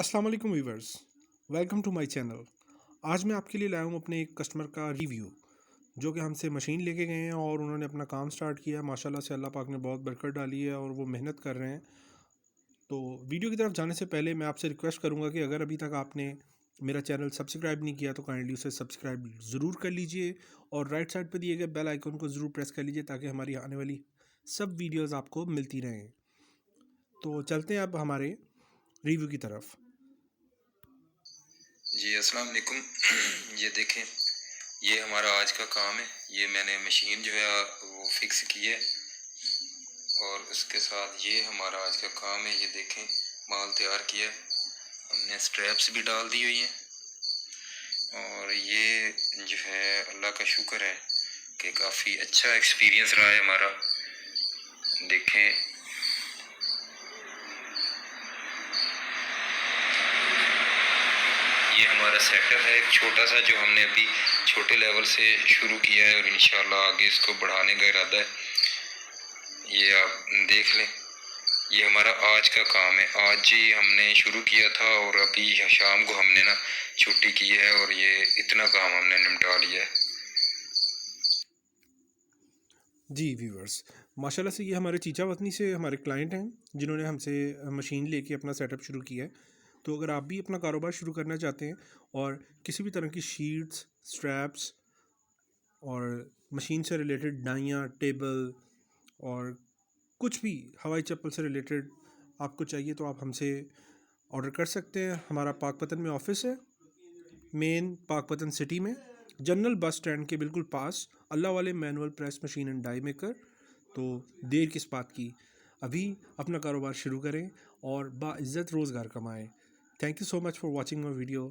अस्सलाम वालेकुम viewers, welcome to my channel. आज मैं आपके लिए लाया हूँ अपने एक कस्टमर का रिव्यू, जो कि हमसे मशीन लेके गए हैं और उन्होंने अपना काम स्टार्ट किया है। माशाल्लाह से अल्लाह पाक ने बहुत बरकत डाली है और वो मेहनत कर रहे हैं। तो वीडियो की तरफ जाने से पहले मैं आपसे रिक्वेस्ट करूँगा कि अगर अभी तक आपने मेरा चैनल सब्सक्राइब नहीं किया तो काइंडली उसे सब्सक्राइब ज़रूर कर लीजिए और राइट साइड पर दिए गए बेल आइकन को ज़रूर प्रेस कर लीजिए ताकि हमारी आने वाली सब वीडियोज़ आपको मिलती रहें। तो चलते हैं अब हमारे रिव्यू की तरफ। जी अस्सलाम वालेकुम। ये देखें, ये हमारा आज का काम है। ये मैंने मशीन जो है वो फिक्स की है और उसके साथ ये हमारा आज का काम है। ये देखें, माल तैयार किया है हमने, स्ट्रैप्स भी डाल दी हुई हैं और ये जो है अल्लाह का शुक्र है कि काफ़ी अच्छा एक्सपीरियंस रहा है हमारा। देखें, ये हमारा सेटअप है एक छोटा सा, जो हमने अभी छोटे लेवल से शुरू किया है और इंशाल्लाह आगे इसको बढ़ाने का इरादा है। ये आप देख लें, ये हमारा आज का काम है। आज ही हमने शुरू किया था और अभी शाम को हमने ना छुट्टी की है और ये इतना काम हमने निपटा लिया है। जी व्यूअर्स, माशाल्लाह से ये हमारे चीचा वतनी से हमारे क्लाइंट हैं जिन्होंने हमसे मशीन लेके अपना सेटअप शुरू किया है। तो अगर आप भी अपना कारोबार शुरू करना चाहते हैं और किसी भी तरह की शीट्स, स्ट्रैप्स और मशीन से रिलेटेड डाइयाँ, टेबल और कुछ भी हवाई चप्पल से रिलेटेड आपको चाहिए तो आप हमसे ऑर्डर कर सकते हैं। हमारा पाकपतन में ऑफिस है, मेन पाकपतन सिटी में, जनरल बस स्टैंड के बिल्कुल पास, अल्लाह वाले manual press machine and die maker. तो देर किस बात की, अभी अपना कारोबार शुरू करें और बाइज़्ज़त रोज़गार कमाएं। Thank you so much for watching my video.